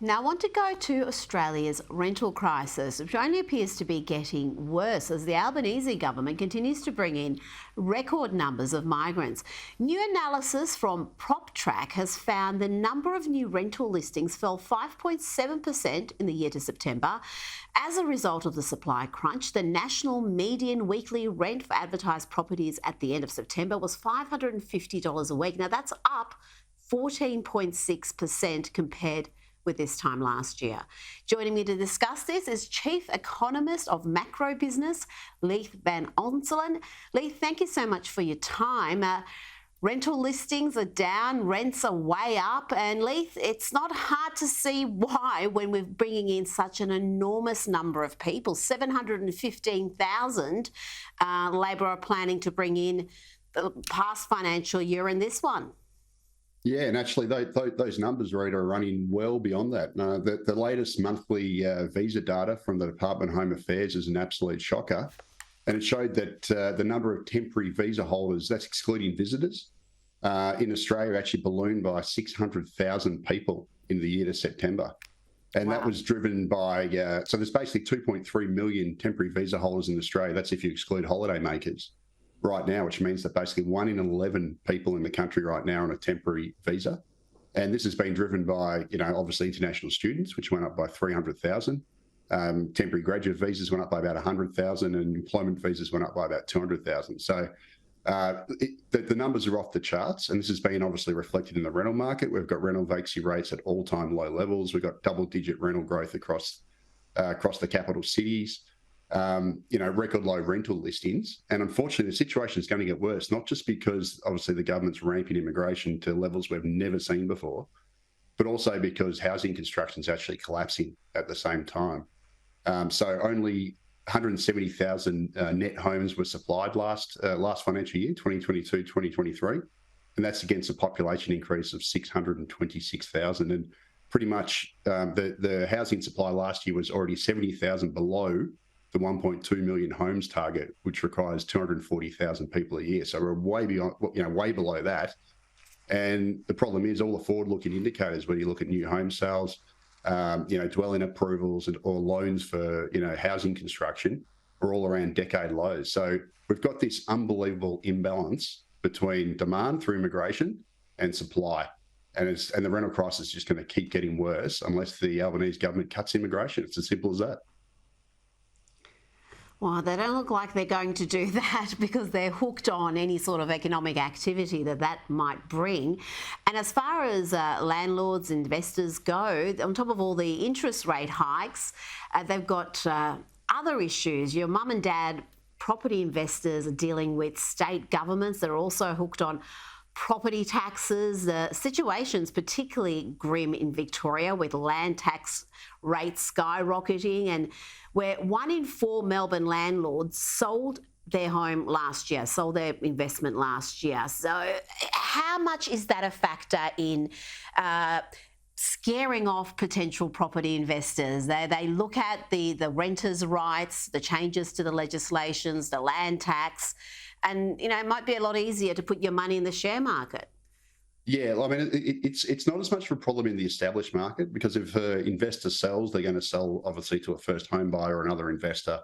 Now, I want to go to Australia's rental crisis, which only appears to be getting worse as the Albanese government continues to bring in record numbers of migrants. New analysis from PropTrack has found the number of new rental listings fell 5.7% in the year to September. As a result of the supply crunch, the national median weekly rent for advertised properties at the end of September was $550 a week. Now, that's up 14.6% compared with this time last year. Joining me to discuss this is Chief Economist of MacroBusiness, Leith van Onselen. Leith, thank you so much for your time. Rental listings are down, rents are way up, and Leith, it's not hard to see why when we're bringing in such an enormous number of people. 715,000 Labor are planning to bring in the past financial year and this one. Yeah, and actually those numbers, Rita, are running well beyond that. The latest monthly visa data from the Department of Home Affairs is an absolute shocker. And it showed that the number of temporary visa holders, that's excluding visitors, in Australia actually ballooned by 600,000 people in the year to September. And That was driven by, so there's basically 2.3 million temporary visa holders in Australia. That's if you exclude holiday makers right now, which means that basically 1 in 11 people in the country right now are on a temporary visa. And this has been driven by, obviously international students, which went up by 300,000. Temporary graduate visas went up by about 100,000 and employment visas went up by about 200,000. So the numbers are off the charts, and this has been obviously reflected in the rental market. We've got rental vacancy rates at all-time low levels. We've got double-digit rental growth across the capital cities. Record low rental listings. And unfortunately, the situation is going to get worse, not just because obviously the government's ramping immigration to levels we've never seen before, but also because housing construction is actually collapsing at the same time. So only 170,000 net homes were supplied last financial year, 2022, 2023. And that's against a population increase of 626,000. And pretty much the housing supply last year was already 70,000 below the 1.2 million homes target, which requires 240,000 people a year. So we're way beyond, way below that. And the problem is all the forward-looking indicators, when you look at new home sales, dwelling approvals or loans for, housing construction, are all around decade lows. So we've got this unbelievable imbalance between demand through immigration and supply. And the rental crisis is just going to keep getting worse unless the Albanese government cuts immigration. It's as simple as that. Well, they don't look like they're going to do that because they're hooked on any sort of economic activity that might bring. And as far as landlords, investors go, on top of all the interest rate hikes, they've got other issues. Your mum and dad property investors are dealing with state governments that are also hooked on property taxes. The situation's particularly grim in Victoria with land tax rates skyrocketing, and where 1 in 4 Melbourne landlords sold their home last year, sold their investment last year. So how much is that a factor in scaring off potential property investors? They look at the renters' rights, the changes to the legislations, the land tax, and it might be a lot easier to put your money in the share market. Yeah, I mean, it's not as much of a problem in the established market, because if an investor sells, they're going to sell obviously to a first home buyer or another investor,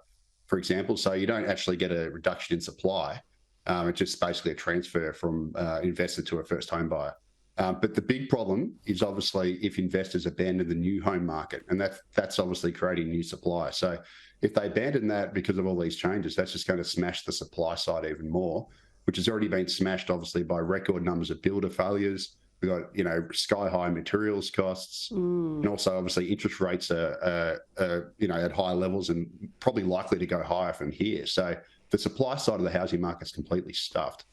for example. So you don't actually get a reduction in supply. It's just basically a transfer from investor to a first home buyer. But the big problem is obviously if investors abandon the new home market, and that's obviously creating new supply. So if they abandon that because of all these changes, that's just going to smash the supply side even more, which has already been smashed obviously by record numbers of builder failures. We've got, sky high materials costs, and also obviously interest rates are at high levels and probably likely to go higher from here. So the supply side of the housing market is completely stuffed.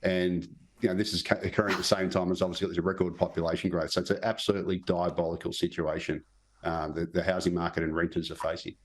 And this is occurring at the same time as obviously there's a record population growth. So it's an absolutely diabolical situation that the housing market and renters are facing.